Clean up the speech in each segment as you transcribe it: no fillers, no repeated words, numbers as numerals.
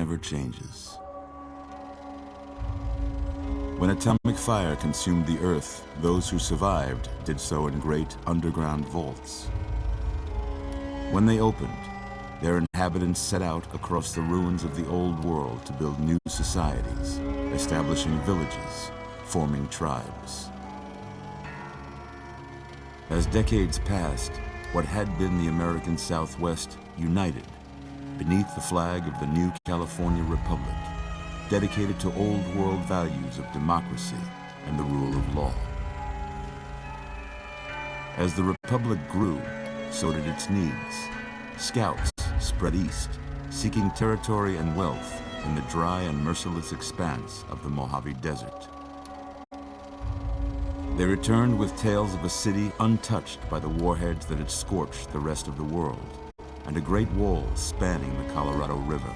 never changes. When atomic fire consumed the Earth, those who survived did so in great underground vaults. When they opened, their inhabitants set out across the ruins of the old world to build new societies, establishing villages, forming tribes. As decades passed, what had been the American Southwest united beneath the flag of the new California Republic, dedicated to old world values of democracy and the rule of law. As the Republic grew, so did its needs. Scouts spread east, seeking territory and wealth in the dry and merciless expanse of the Mojave Desert. They returned with tales of a city untouched by the warheads that had scorched the rest of the world, and a great wall spanning the Colorado River.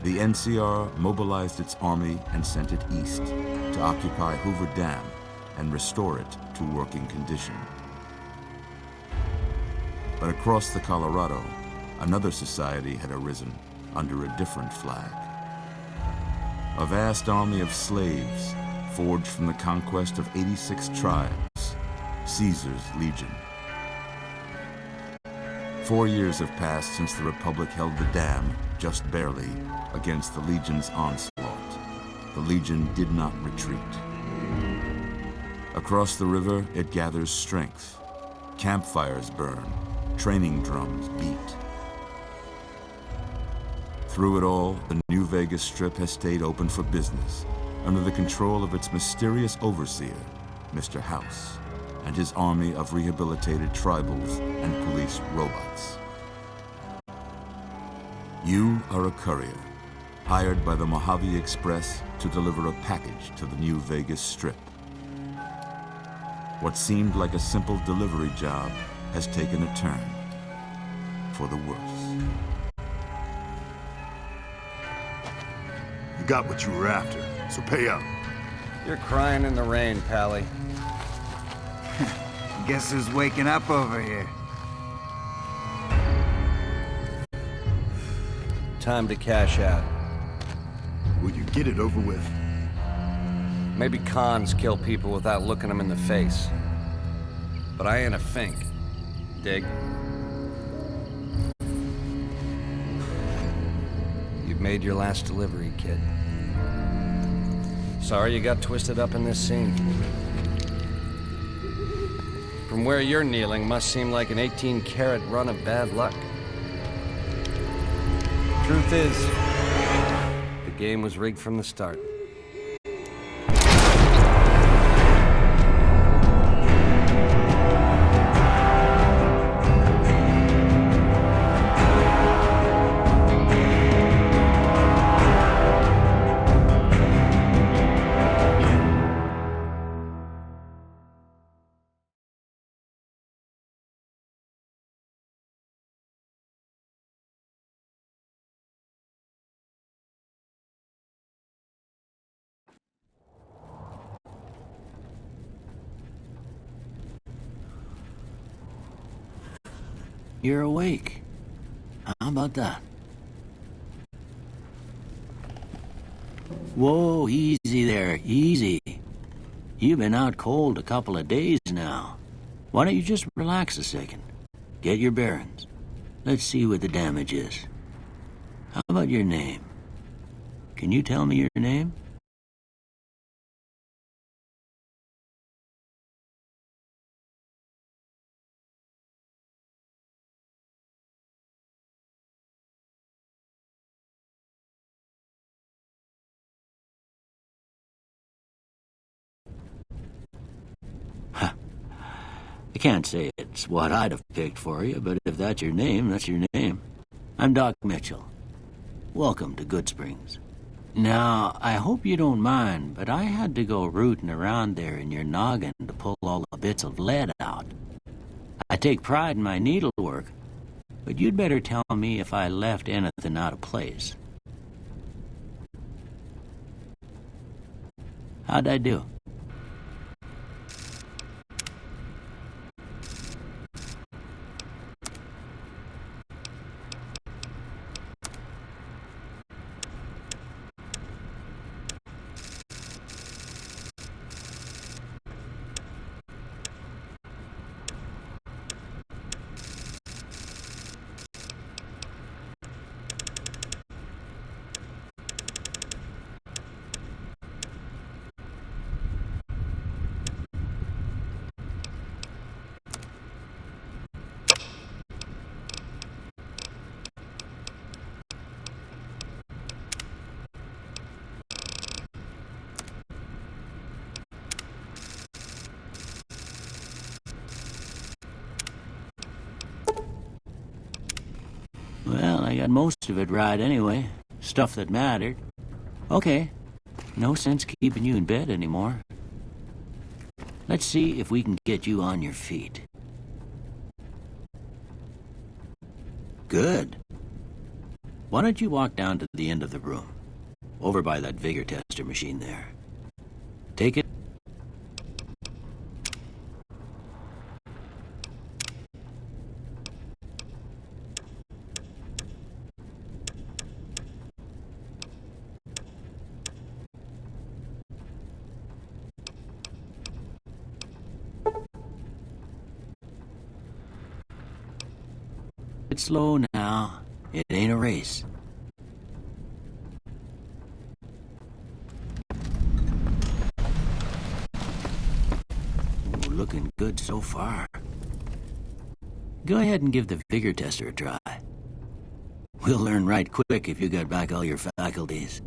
The NCR mobilized its army and sent it east to occupy Hoover Dam and restore it to working condition. But across the Colorado, another society had arisen under a different flag. A vast army of slaves forged from the conquest of 86 tribes, Caesar's Legion. 4 years have passed since the Republic held the dam, just barely, against the Legion's onslaught. The Legion did not retreat. Across the river, it gathers strength. Campfires burn, training drums beat. Through it all, the New Vegas Strip has stayed open for business, under the control of its mysterious overseer, Mr. House, and his army of rehabilitated tribals and police robots. You are a courier, hired by the Mojave Express to deliver a package to the New Vegas Strip. What seemed like a simple delivery job has taken a turn for the worse. You got what you were after, so pay up. You're crying in the rain, Pally. Guess who's waking up over here? Time to cash out. Will you get it over with? Maybe cons kill people without looking them in the face. But I ain't a fink. Dig? You've made your last delivery, kid. Sorry you got twisted up in this scene. From where you're kneeling must seem like an 18-carat run of bad luck. Truth is, the game was rigged from the start. You're awake. How about that? Whoa, easy there, easy. You've been out cold a couple of days now. Why don't you just relax a second? Get your bearings. Let's see what the damage is. How about your name? Can you tell me your name? I can't say it's what I'd have picked for you, but if that's your name, that's your name. I'm Doc Mitchell. Welcome to Goodsprings. Now, I hope you don't mind, but I had to go rooting around there in your noggin to pull all the bits of lead out. I take pride in my needlework, but you'd better tell me if I left anything out of place. How'd I do? got most of it right anyway. Stuff that mattered. Okay. No sense keeping you in bed anymore. Let's see if we can get you on your feet. Good. Why don't you walk down to the end of the room? Over by that vigor tester machine there. Take it. It's slow now. It ain't a race. Ooh, looking good so far. Go ahead and give the vigor tester a try. We'll learn right quick if you got back all your faculties.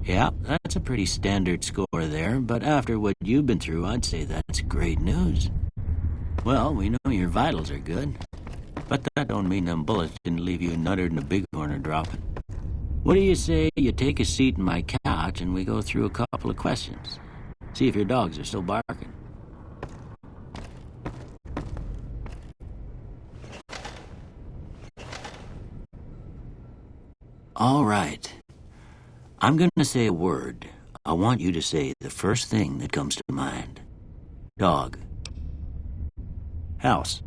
Yeah, that's a pretty standard score there, but after what you've been through, I'd say that's great news. Well, we know your vitals are good, but that don't mean them bullets didn't leave you nuttered and a bighorn are dropping. What do you say you take a seat in my couch and we go through a couple of questions? See if your dogs are still barking. All right. I'm going to say a word. I want you to say the first thing that comes to mind. Dog. House.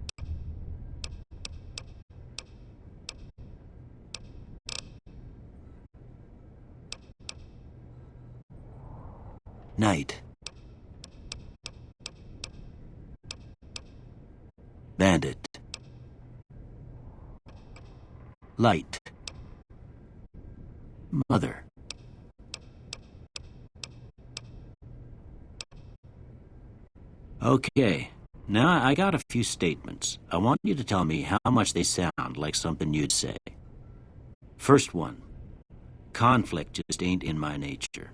Night. Bandit. Light. Mother. Okay, now I got a few statements. I want you to tell me how much they sound like something you'd say. First one, conflict just ain't in my nature.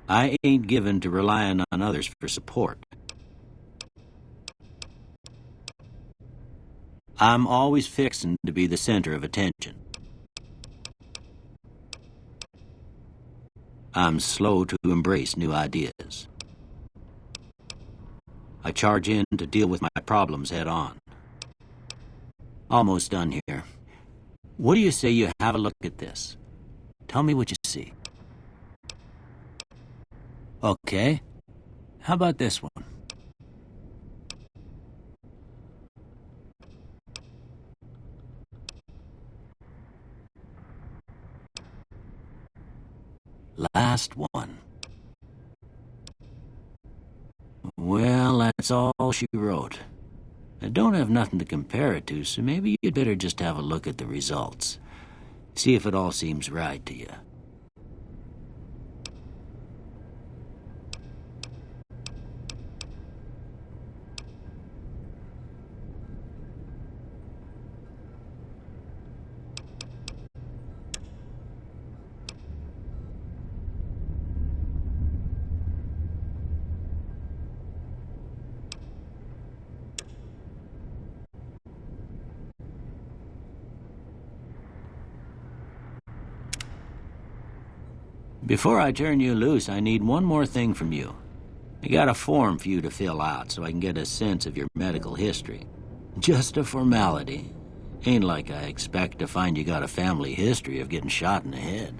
I ain't given to relying on others for support. I'm always fixin' to be the center of attention. I'm slow to embrace new ideas. I charge in to deal with my problems head on. Almost done here. What do you say you have a look at this? Tell me what you see. Okay. How about this one? Last one. Well, that's all she wrote. I don't have nothing to compare it to, so maybe you'd better just have a look at the results. See if it all seems right to you. Before I turn you loose, I need one more thing from you. I got a form for you to fill out so I can get a sense of your medical history. Just a formality. Ain't like I expect to find you got a family history of getting shot in the head.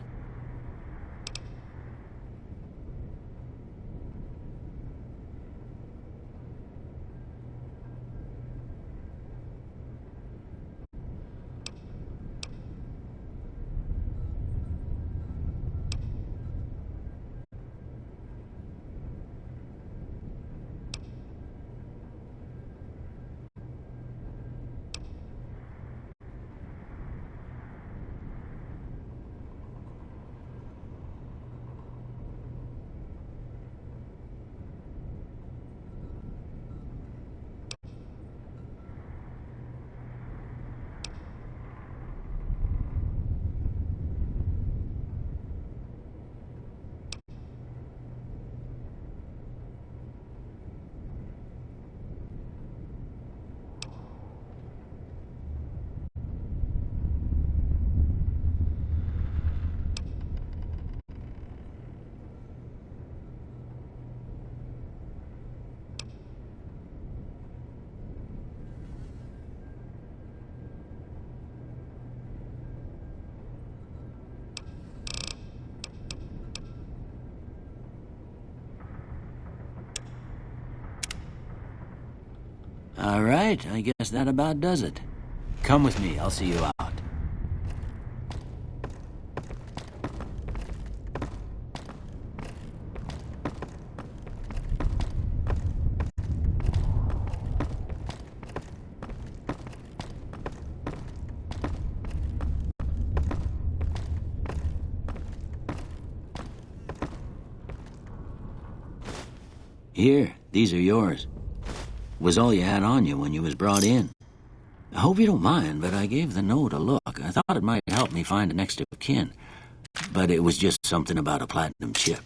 All right, I guess that about does it. Come with me, I'll see you out. Here, these are yours. Was all you had on you when you was brought in. I hope you don't mind, but I gave the note a look. I thought it might help me find a next of kin. But it was just something about a platinum chip.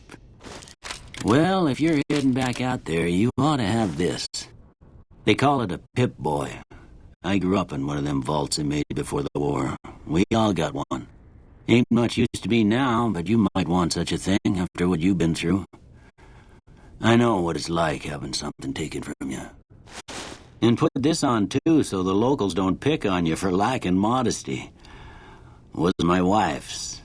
Well, if you're heading back out there, you ought to have this. They call it a Pip-Boy. I grew up in one of them vaults they made before the war. We all got one. Ain't much used to be now, but you might want such a thing after what you've been through. I know what it's like having something taken from you. And put this on, too, so the locals don't pick on you for lacking modesty. Was my wife's.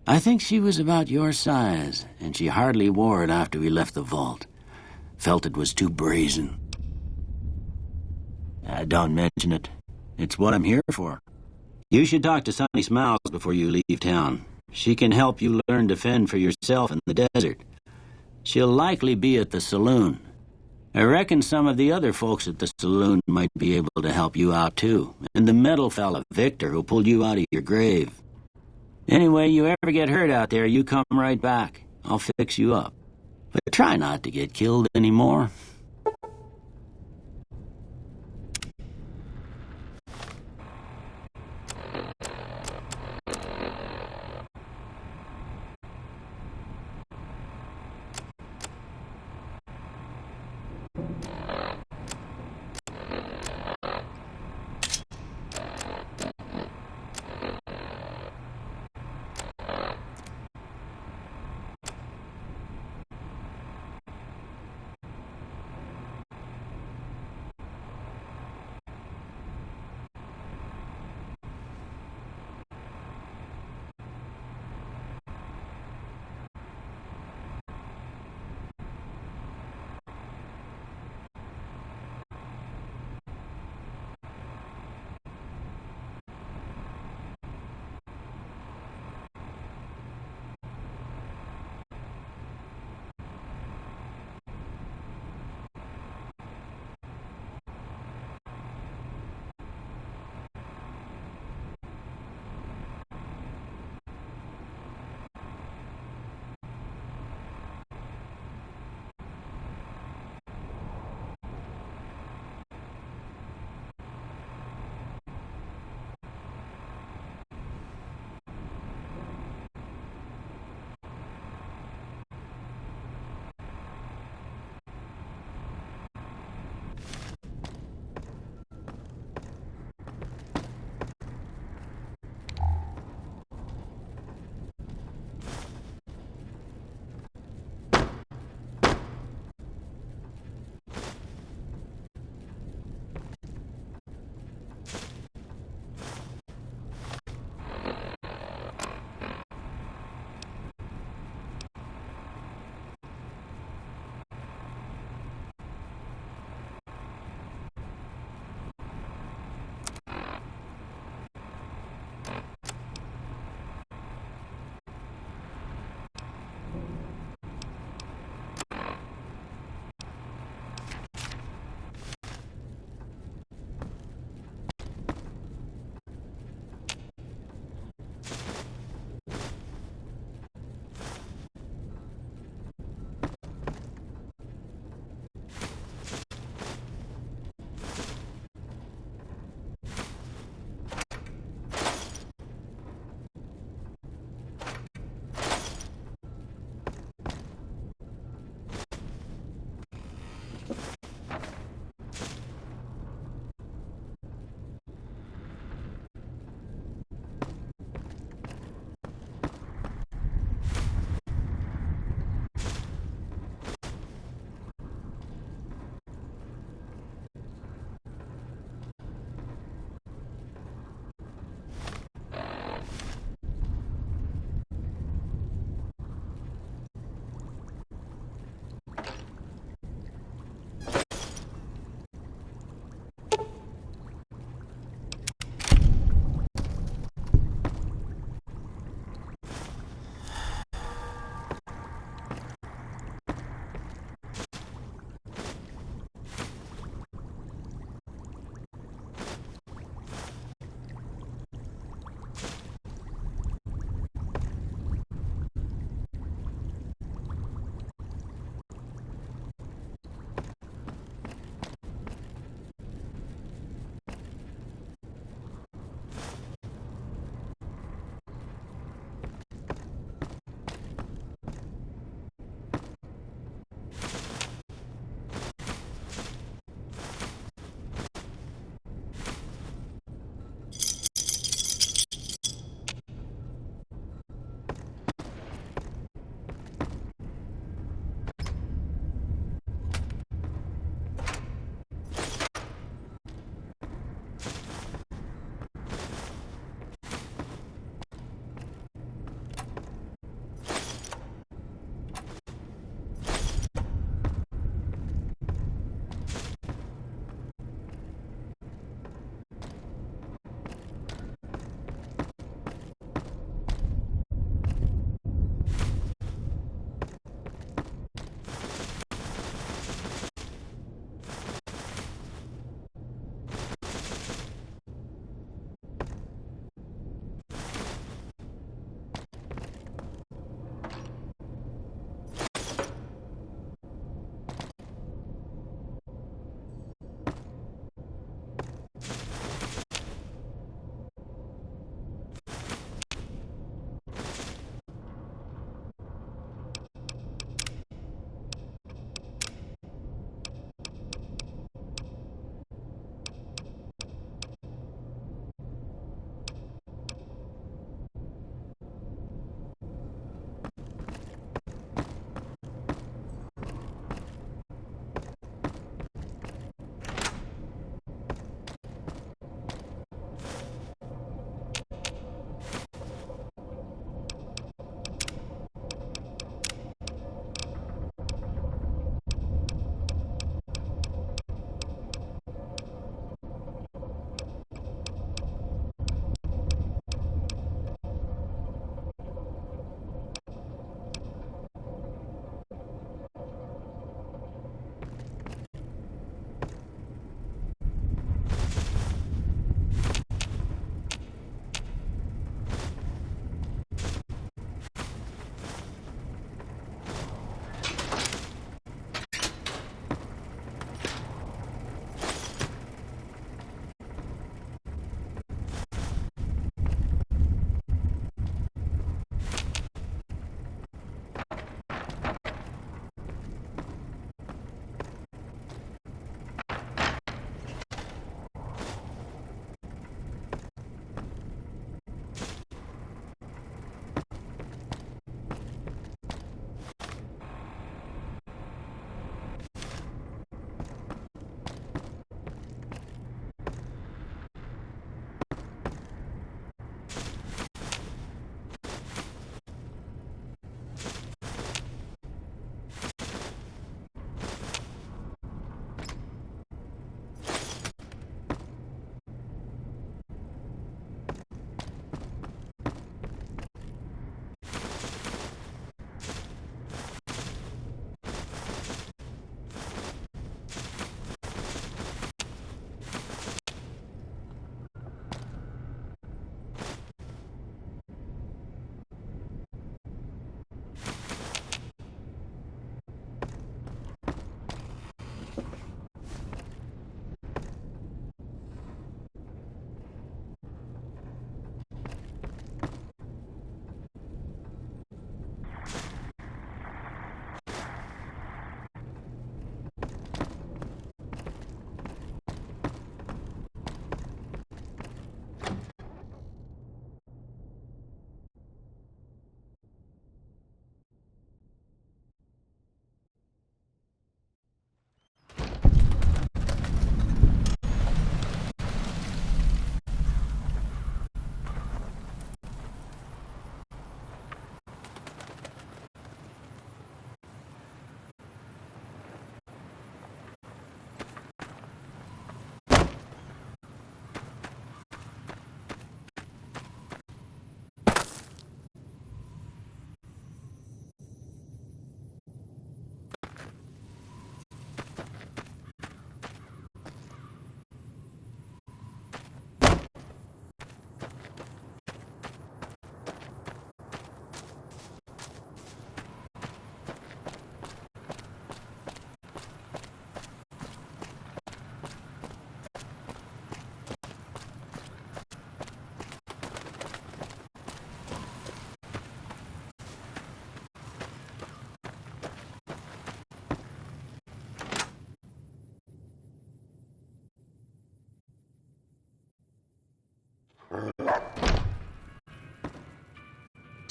I think she was about your size, and she hardly wore it after we left the vault. Felt it was too brazen. Don't mention it. It's what I'm here for. You should talk to Sonny Smiles before you leave town. She can help you learn to fend for yourself in the desert. She'll likely be at the saloon. I reckon some of the other folks at the saloon might be able to help you out, too. And the metal fella, Victor, who pulled you out of your grave. Anyway, you ever get hurt out there, you come right back. I'll fix you up. But try not to get killed anymore.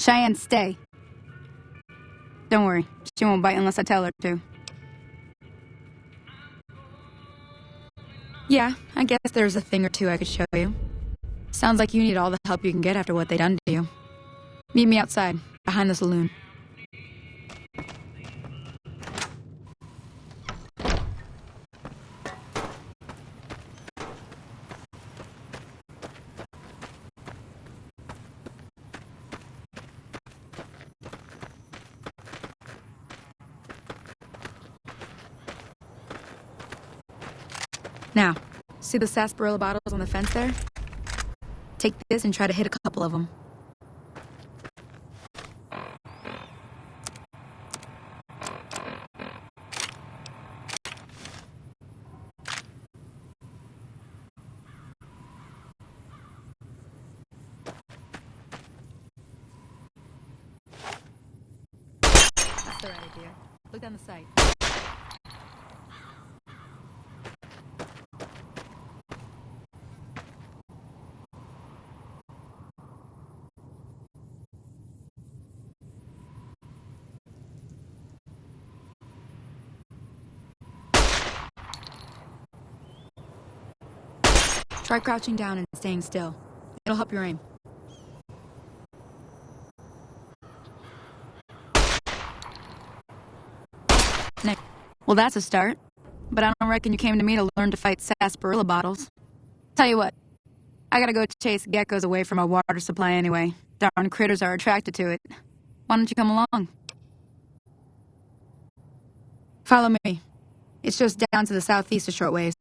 Cheyenne, stay. Don't worry, she won't bite unless I tell her to. Yeah, I guess there's a thing or two I could show you. Sounds like you need all the help you can get after what they done to you. Meet me outside, behind the saloon. Now, see the sarsaparilla bottles on the fence there? Take this and try to hit a couple of them. That's the right idea. Look down the sight. Try crouching down and staying still. It'll help your aim. Nick. Well, that's a start. But I don't reckon you came to me to learn to fight sarsaparilla bottles. Tell you what, I gotta go chase geckos away from our water supply anyway. Darn critters are attracted to it. Why don't you come along? Follow me. It's just down to the southeast a short ways.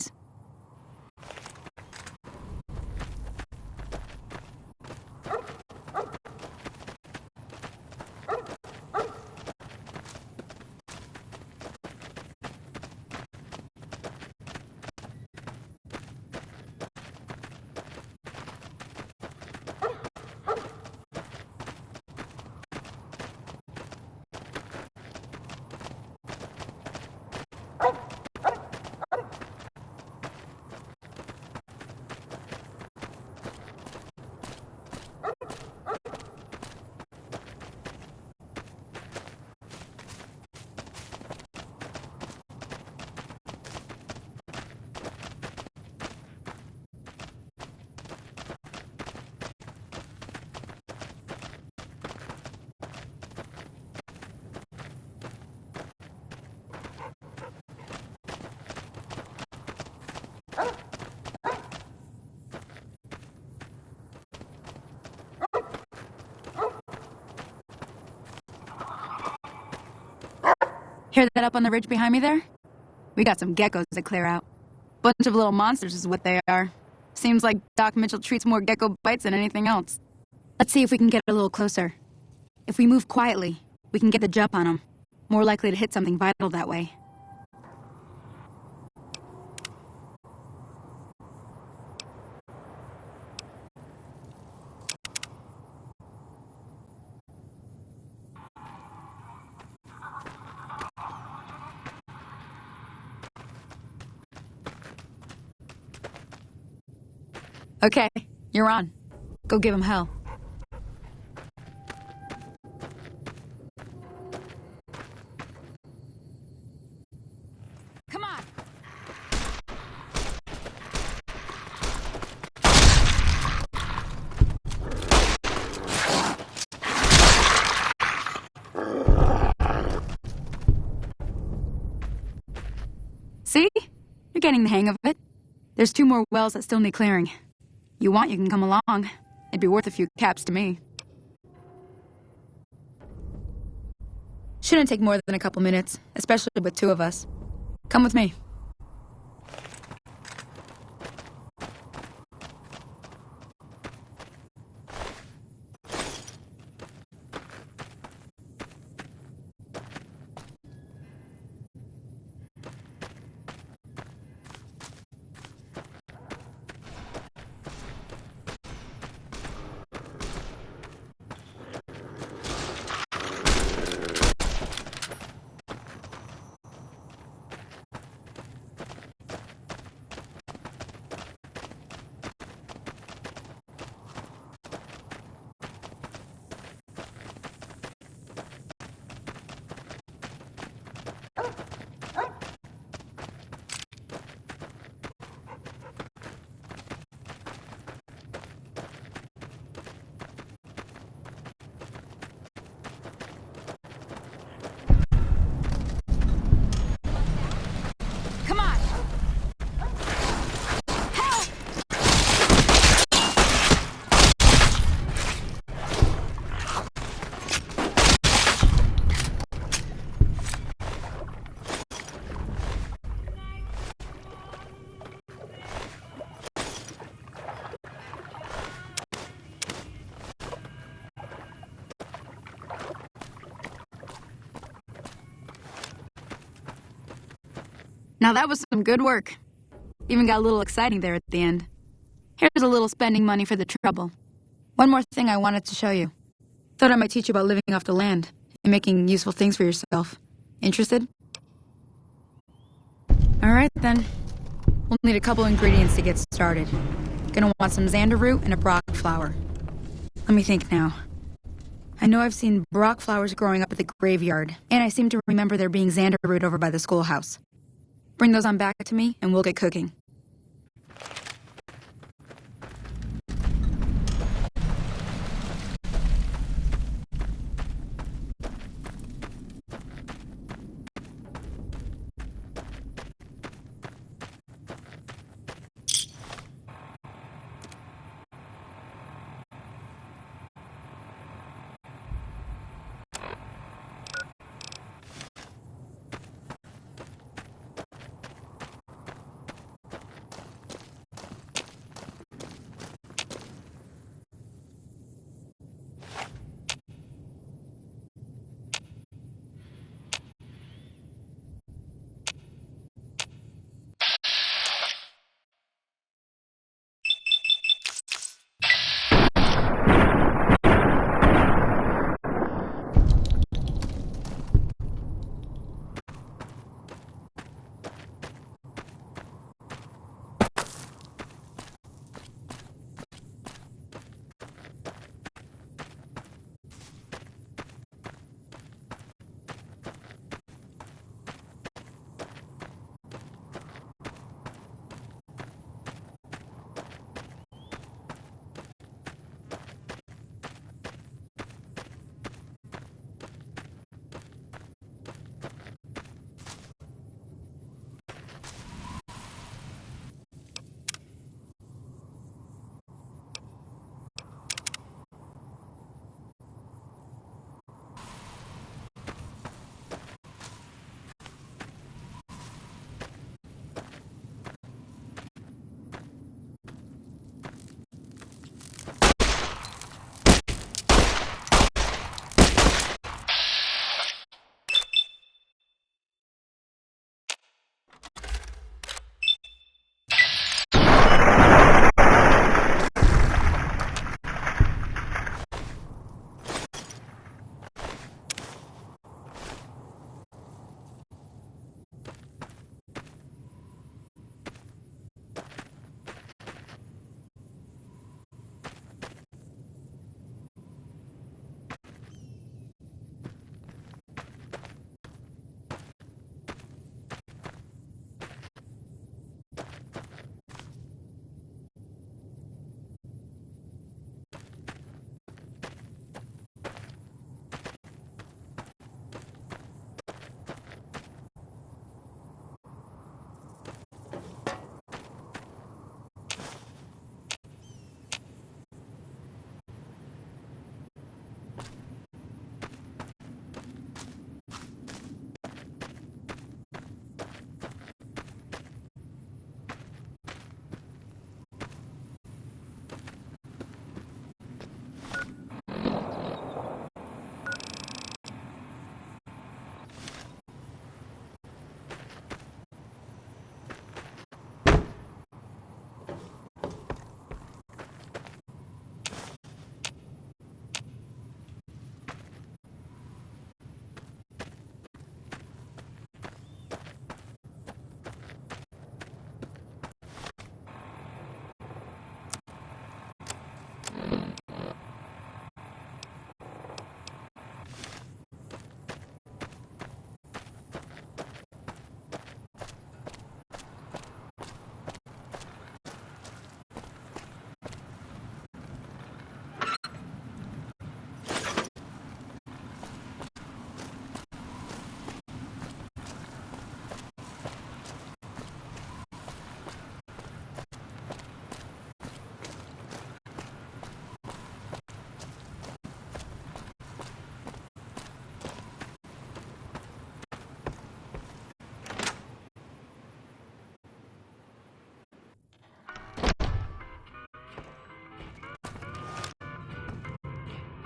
Hear that up on the ridge behind me there? We got some geckos to clear out. Bunch of little monsters is what they are. Seems like Doc Mitchell treats more gecko bites than anything else. Let's see if we can get a little closer. If we move quietly, we can get the jump on them. More likely to hit something vital that way. Okay, you're on. Go give him hell. Come on! See? You're getting the hang of it. There's 2 more wells that still need clearing. You want, you can come along. It'd be worth a few caps to me. Shouldn't take more than a couple minutes, especially with 2 of us. Come with me. Now that was some good work. Even got a little exciting there at the end. Here's a little spending money for the trouble. One more thing I wanted to show you. Thought I might teach you about living off the land and making useful things for yourself. Interested? Alright then. We'll need a couple ingredients to get started. Gonna want some xander root and a brock flower. Let me think now. I know I've seen brock flowers growing up at the graveyard, and I seem to remember there being xander root over by the schoolhouse. Bring those on back to me, and we'll get cooking.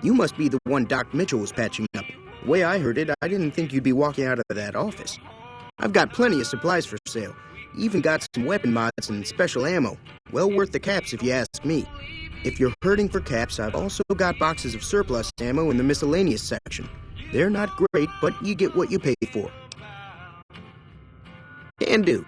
You must be the one Doc Mitchell was patching up. The way I heard it, I didn't think you'd be walking out of that office. I've got plenty of supplies for sale. Even got some weapon mods and special ammo. Well worth the caps if you ask me. If you're hurting for caps, I've also got boxes of surplus ammo in the miscellaneous section. They're not great, but you get what you pay for. Can do.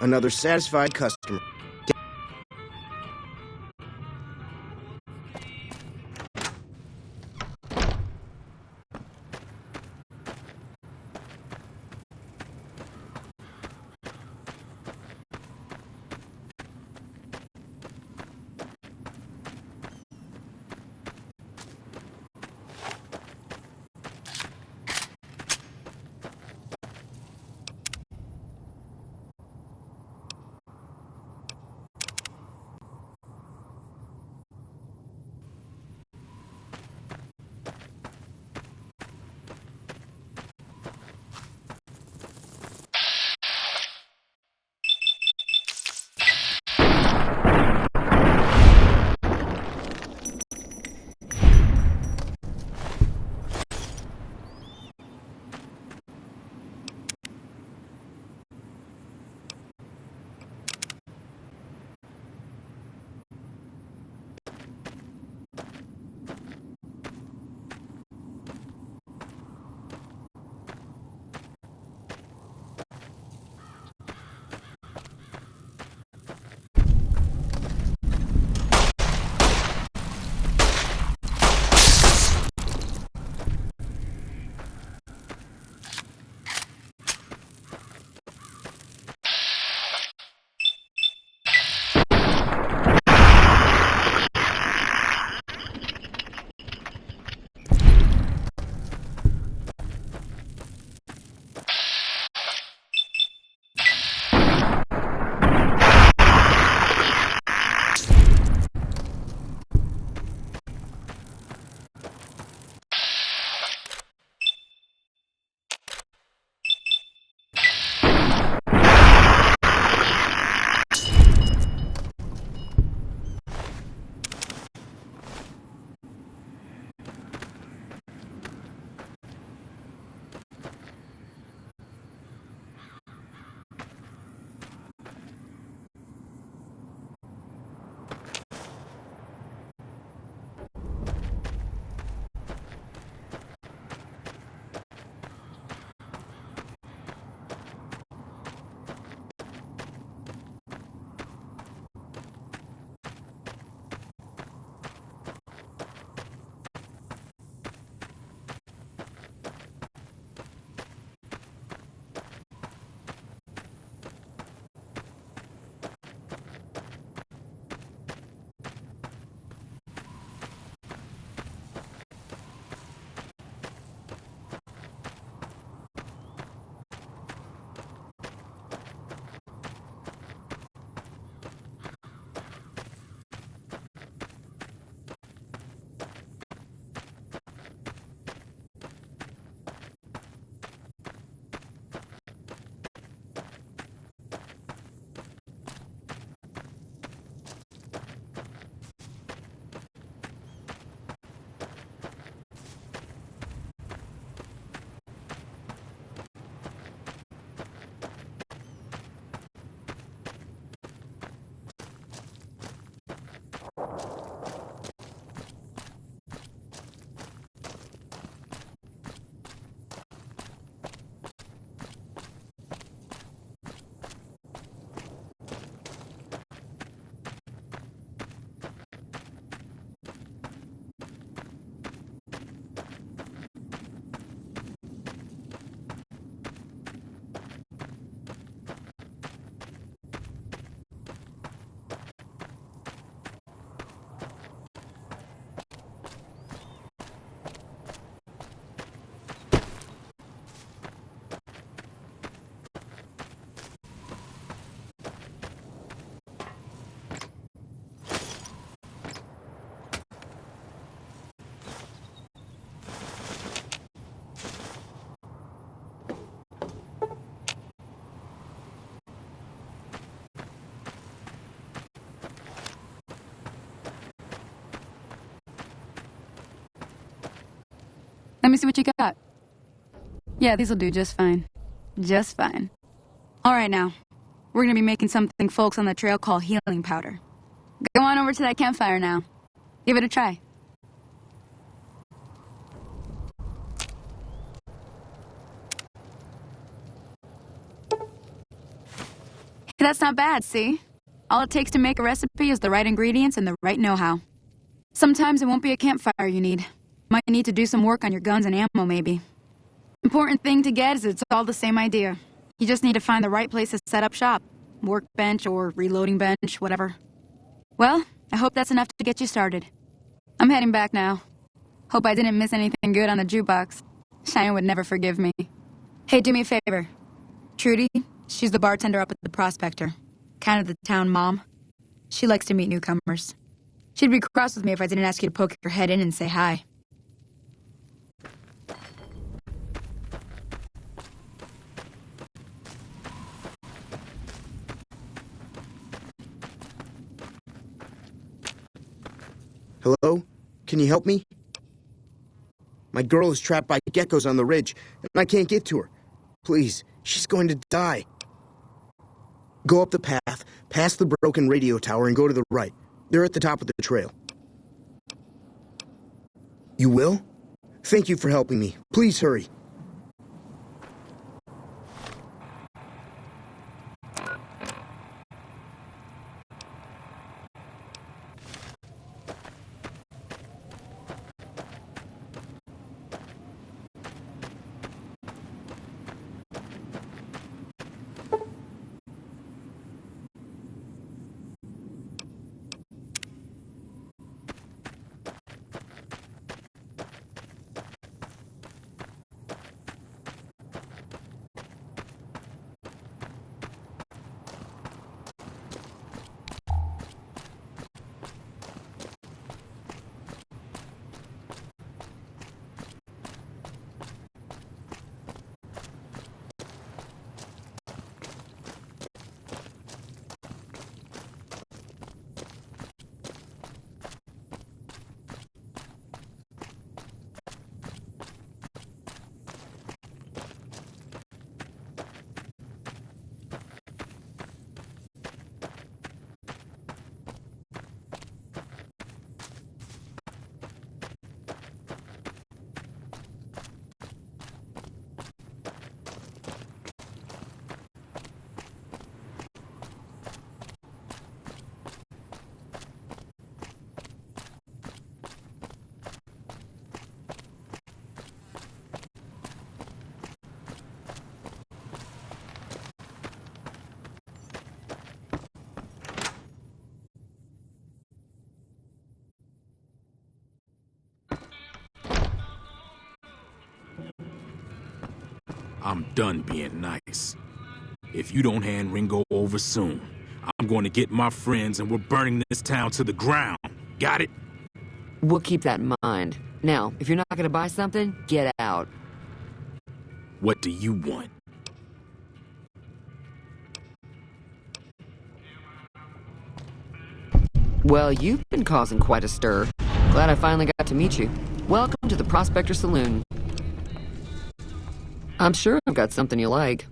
Another satisfied customer. Let me see what you got. Yeah, these'll do just fine. Just fine. All right, now. We're gonna be making something folks on the trail call healing powder. Go on over to that campfire now. Give it a try. That's not bad, see? All it takes to make a recipe is the right ingredients and the right know-how. Sometimes it won't be a campfire you need. Might need to do some work on your guns and ammo, maybe. Important thing to get is it's all the same idea. You just need to find the right place to set up shop. Workbench or reloading bench, whatever. Well, I hope that's enough to get you started. I'm heading back now. Hope I didn't miss anything good on the jukebox. Cheyenne would never forgive me. Hey, do me a favor. Trudy, she's the bartender up at the Prospector. Kind of the town mom. She likes to meet newcomers. She'd be cross with me if I didn't ask you to poke your head in and say hi. Hello? Can you help me? My girl is trapped by geckos on the ridge, and I can't get to her. Please, she's going to die. Go up the path, past the broken radio tower, and go to the right. They're at the top of the trail. You will? Thank you for helping me. Please hurry. I'm done being nice. If you don't hand Ringo over soon, I'm going to get my friends and we're burning this town to the ground. Got it? We'll keep that in mind. Now, if you're not gonna buy something, get out. What do you want? Well, you've been causing quite a stir. Glad I finally got to meet you. Welcome to the Prospector Saloon. I'm sure I've got something you like.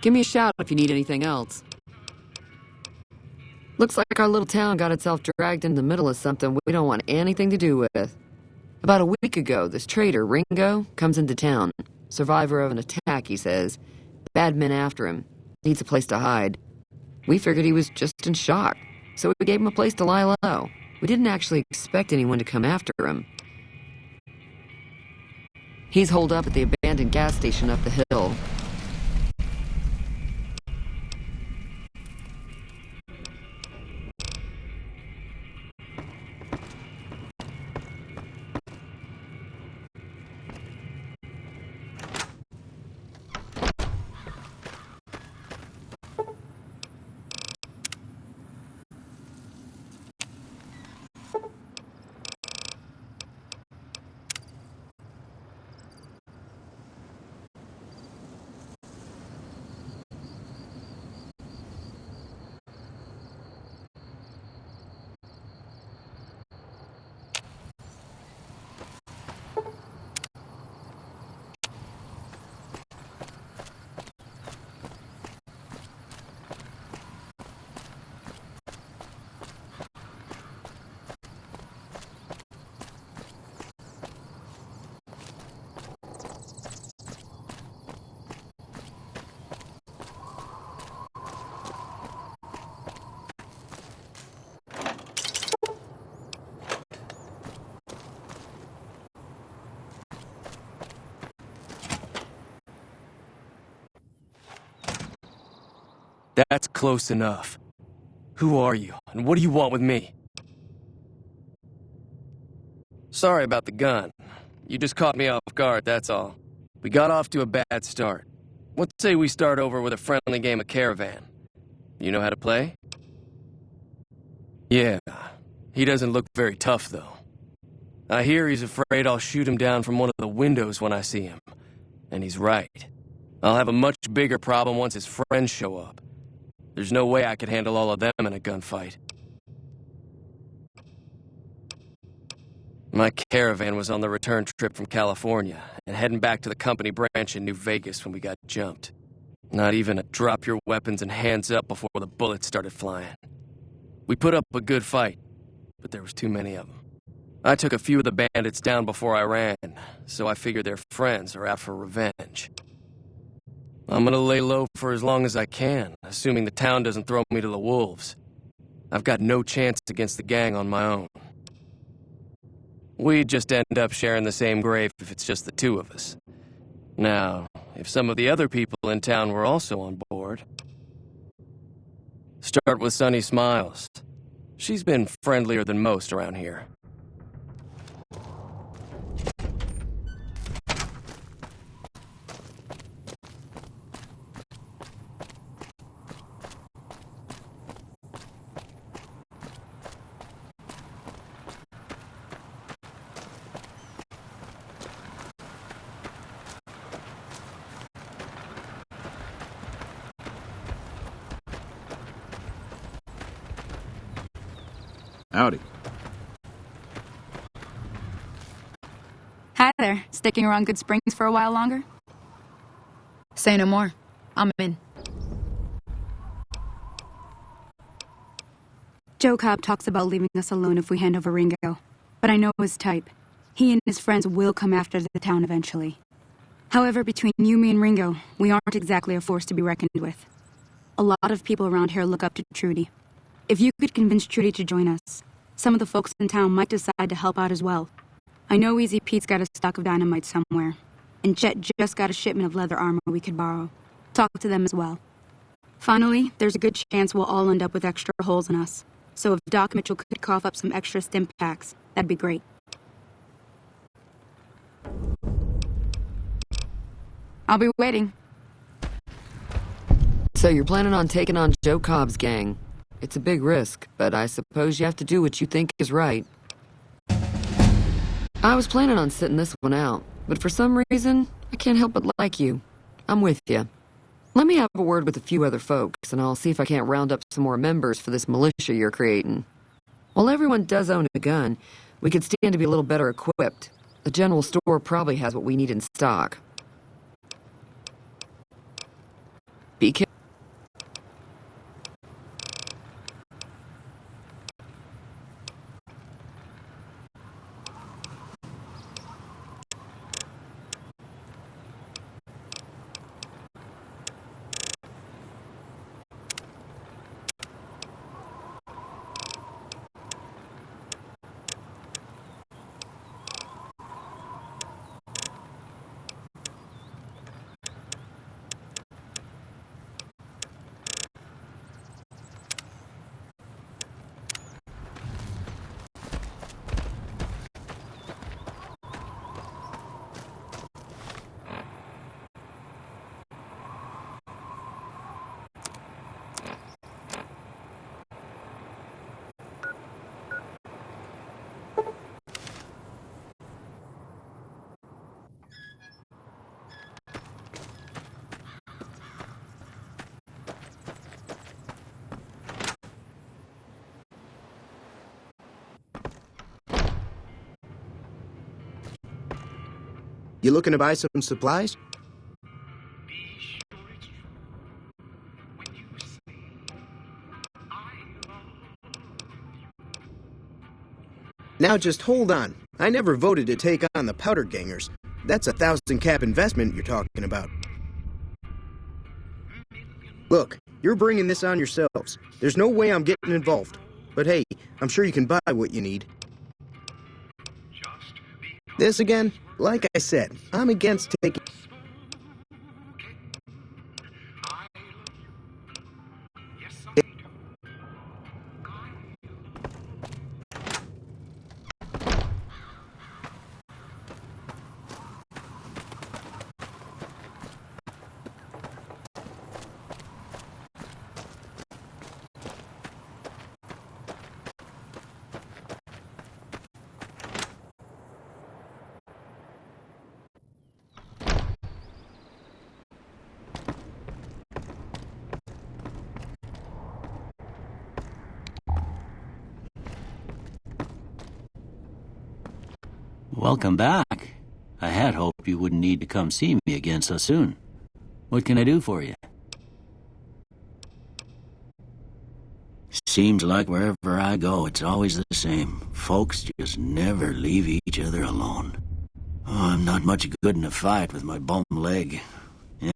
Give me a shout if you need anything else. Looks like our little town got itself dragged into the middle of something we don't want anything to do with. About a week ago, this traitor, Ringo, comes into town. Survivor of an attack, he says. Bad men after him. Needs a place to hide. We figured he was just in shock, so we gave him a place to lie low. We didn't actually expect anyone to come after him. He's holed up at the abandoned abandoned gas station up the hill. That's close enough. Who are you, and what do you want with me? Sorry about the gun. You just caught me off guard, that's all. We got off to a bad start. Let's say we start over with a friendly game of Caravan. You know how to play? Yeah. He doesn't look very tough, though. I hear he's afraid I'll shoot him down from one of the windows when I see him. And he's right. I'll have a much bigger problem once his friends show up. There's no way I could handle all of them in a gunfight. My Caravan was on the return trip from California and heading back to the company branch in New Vegas when we got jumped. Not even a drop your weapons and hands up before the bullets started flying. We put up a good fight, but there was too many of them. I took a few of the bandits down before I ran, so I figured their friends are out for revenge. I'm gonna lay low for as long as I can, assuming the town doesn't throw me to the wolves. I've got no chance against the gang on my own. We'd just end up sharing the same grave if it's just the two of us. Now, if some of the other people in town were also on board... Start with Sunny Smiles. She's been friendlier than most around here. Howdy. Hi there. Sticking around Good Springs for a while longer? Say no more. I'm in. Joe Cobb talks about leaving us alone if we hand over Ringo, but I know his type. He and his friends will come after the town eventually. However, between you, me, and Ringo, we aren't exactly a force to be reckoned with. A lot of people around here look up to Trudy. If you could convince Trudy to join us, some of the folks in town might decide to help out as well. I know Easy Pete's got a stock of dynamite somewhere, and Chet just got a shipment of leather armor we could borrow. Talk to them as well. Finally, there's a good chance we'll all end up with extra holes in us, so if Doc Mitchell could cough up some extra stim packs, that'd be great. I'll be waiting. So you're planning on taking on Joe Cobb's gang. It's a big risk, but I suppose you have to do what you think is right. I was planning on sitting this one out, but for some reason, I can't help but like you. I'm with you. Let me have a word with a few other folks, and I'll see if I can't round up some more members for this militia you're creating. While everyone does own a gun, we could stand to be a little better equipped. The general store probably has what we need in stock. Be careful. You looking to buy some supplies? Now just hold on. I never voted to take on the Powder Gangers. That's a 1,000 cap investment you're talking about. Look, you're bringing this on yourselves. There's no way I'm getting involved. But hey, I'm sure you can buy what you need. This again? Like I said, I'm against taking... Welcome back. I had hoped you wouldn't need to come see me again so soon. What can I do for you? Seems like wherever I go, it's always the same. Folks just never leave each other alone. Oh, I'm not much good in a fight with my bum leg.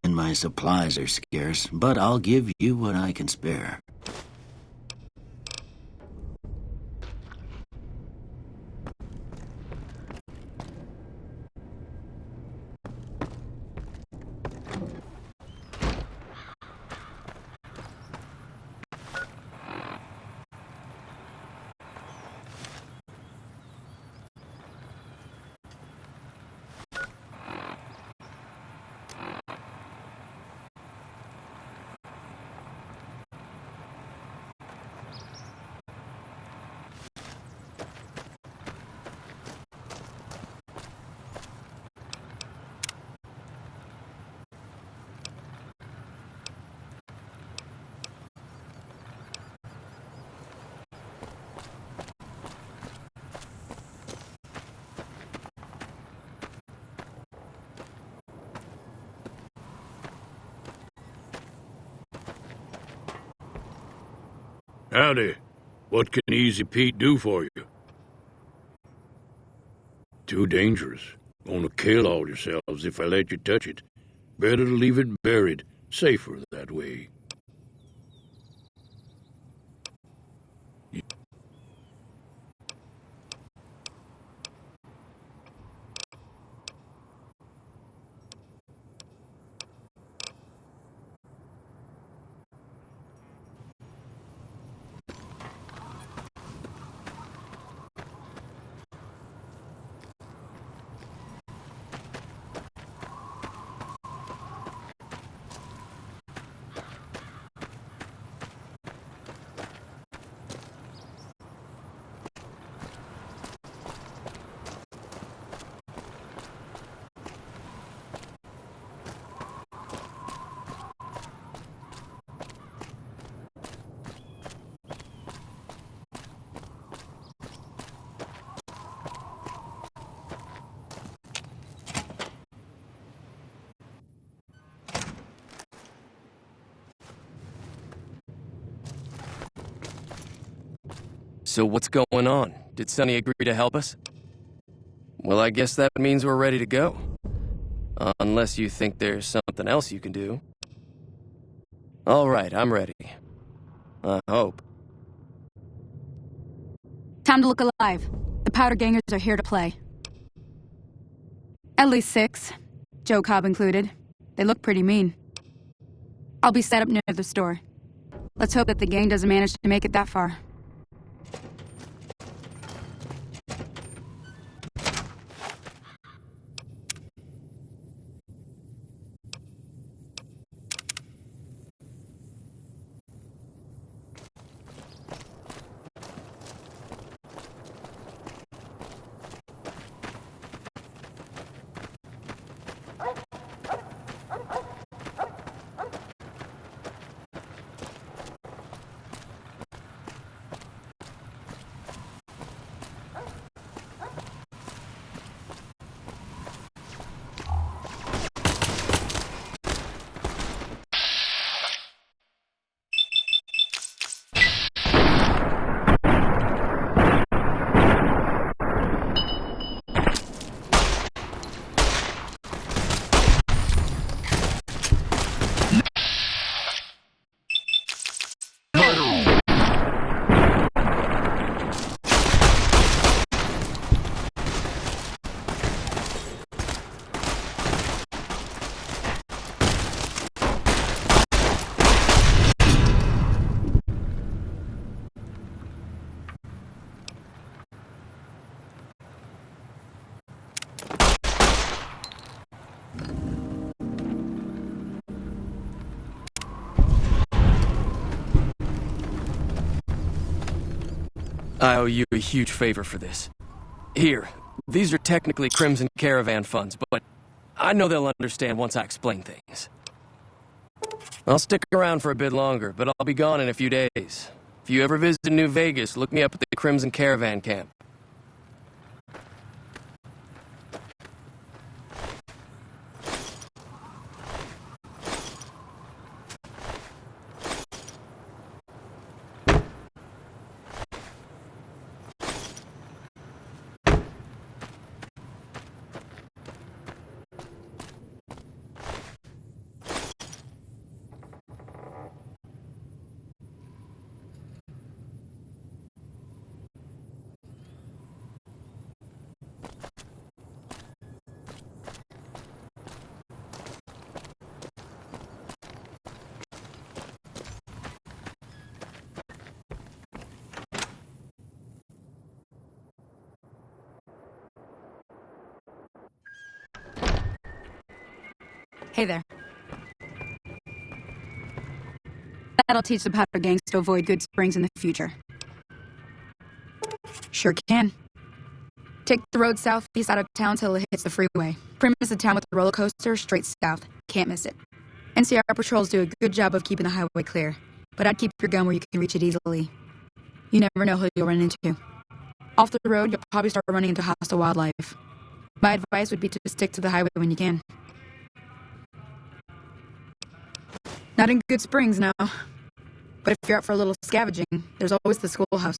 And my supplies are scarce, but I'll give you what I can spare. Howdy. What can Easy Pete do for you? Too dangerous. Gonna kill all yourselves if I let you touch it. Better to leave it buried. Safer that way. So what's going on? Did Sonny agree to help us? Well, I guess that means we're ready to go. Unless you think there's something else you can do. All right, I'm ready. I hope. Time to look alive. The Powder Gangers are here to play. At least 6, Joe Cobb included. They look pretty mean. I'll be set up near the store. Let's hope that the gang doesn't manage to make it that far. I owe you a huge favor for this. Here, these are technically Crimson Caravan funds, but I know they'll understand once I explain things. I'll stick around for a bit longer, but I'll be gone in a few days. If you ever visit New Vegas, look me up at the Crimson Caravan camp. Hey there. That'll teach the powder gangs to avoid Good Springs in the future. Sure can. Take the road southeast out of town till it hits the freeway. Premise the town with the roller coaster straight south. Can't miss it. NCR patrols do a good job of keeping the highway clear, but I'd keep your gun where you can reach it easily. You never know who you'll run into. Off the road, you'll probably start running into hostile wildlife. My advice would be to stick to the highway when you can. Not in Good Springs now. But if you're out for a little scavenging, there's always the schoolhouse.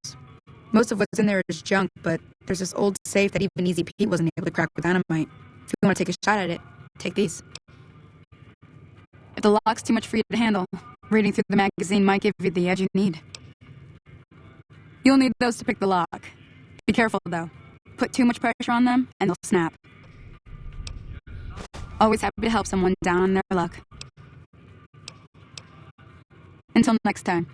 Most of what's in there is junk, but there's this old safe that even Easy Pete wasn't able to crack with dynamite. If you want to take a shot at it, take these. If the lock's too much for you to handle, reading through the magazine might give you the edge you need. You'll need those to pick the lock. Be careful, though. Put too much pressure on them, and they'll snap. Always happy to help someone down on their luck. Until next time.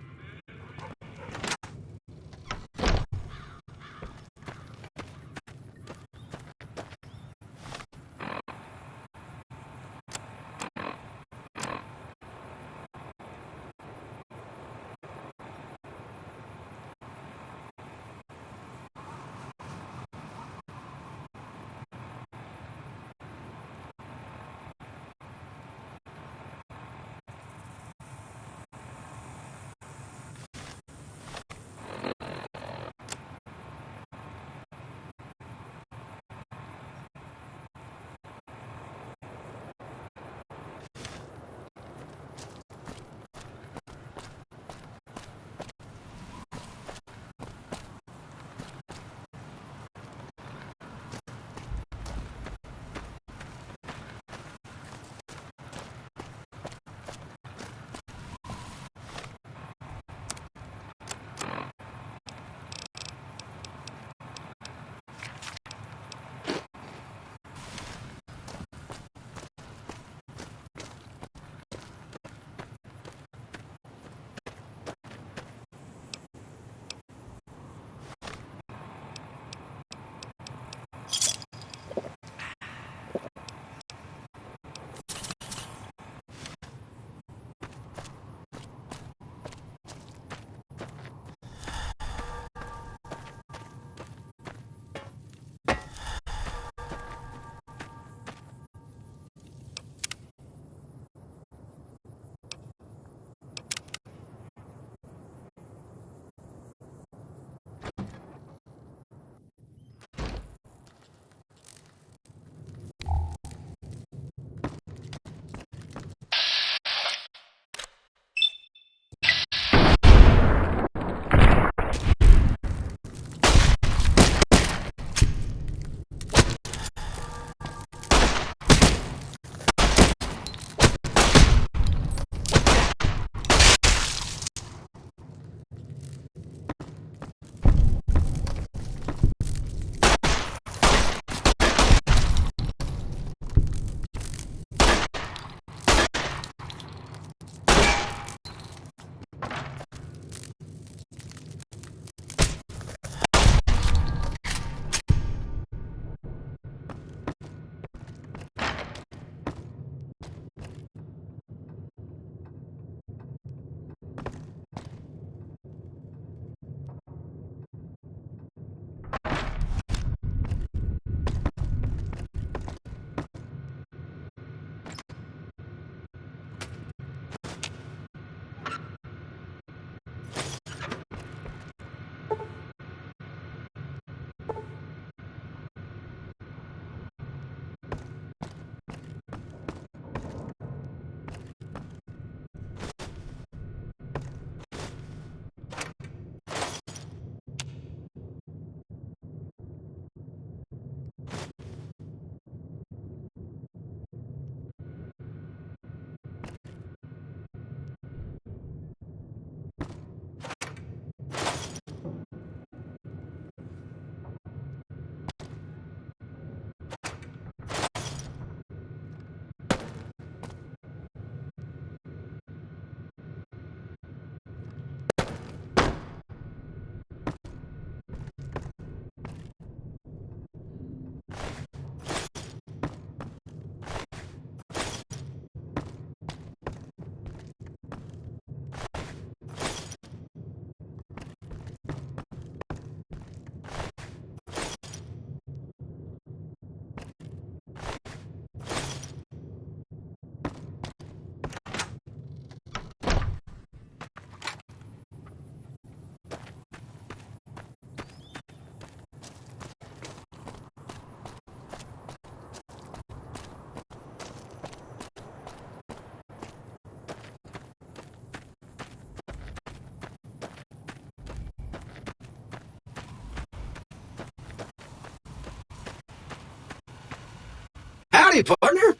Howdy, partner.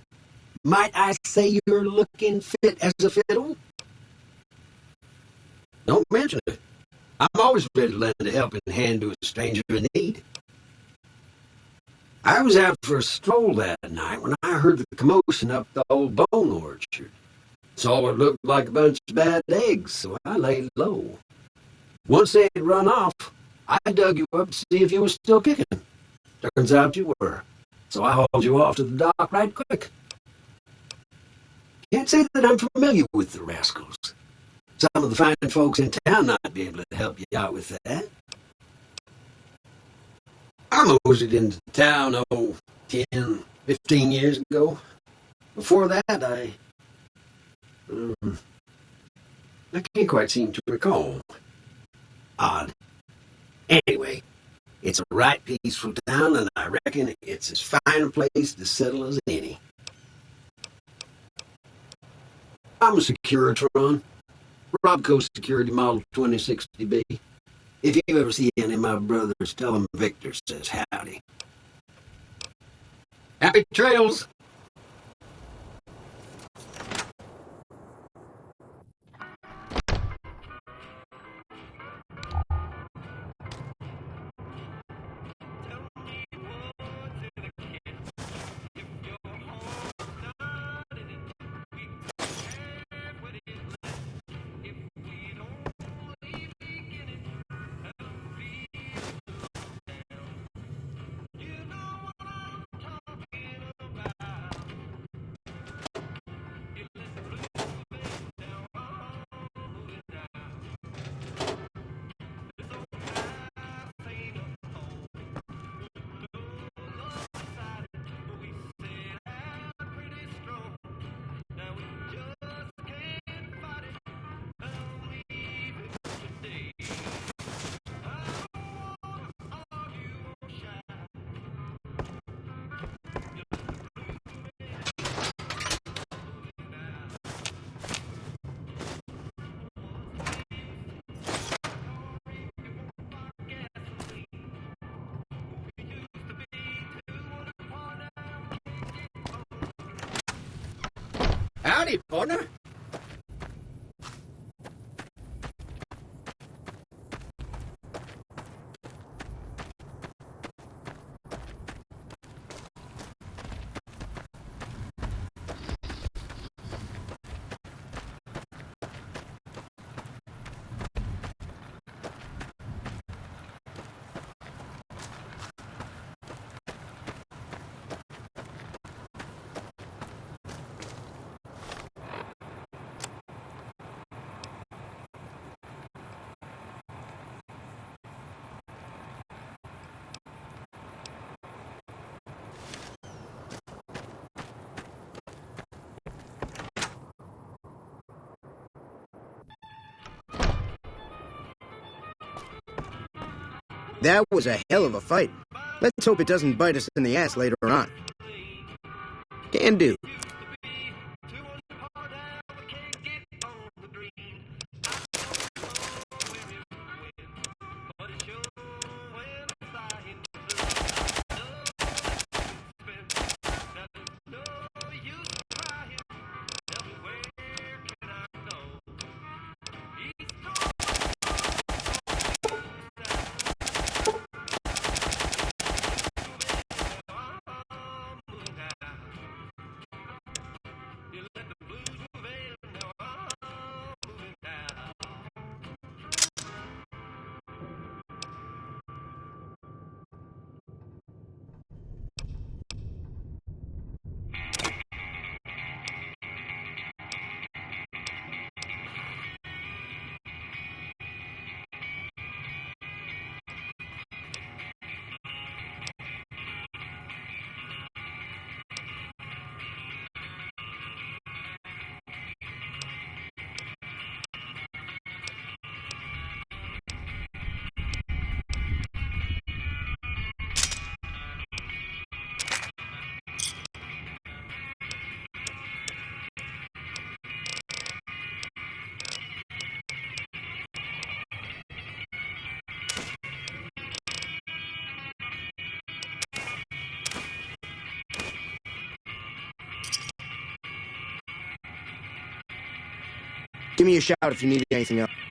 Might I say you're looking fit as a fiddle? Don't mention it. I'm always ready to lend a helping hand to a stranger in need. I was out for a stroll that night when I heard the commotion up the old bone orchard. Saw what looked like a bunch of bad eggs, so I laid low. Once they had run off, I dug you up to see if you were still kicking. Turns out you were, so I hauled you off to the dock right quick. Can't say that I'm familiar with the rascals. Some of the fine folks in town might be able to help you out with that. I moseyed into town, 10, 15 years ago. Before that, I can't quite seem to recall. Odd. Anyway, it's a right peaceful town, and I reckon it's as fine a place to settle as any. I'm a Securitron. Robco Security Model 2060B. If you ever see any of my brothers, tell them Victor says howdy. Happy trails! Howdy, partner. That was a hell of a fight. Let's hope it doesn't bite us in the ass later on. Can do. me a shout if you need anything else.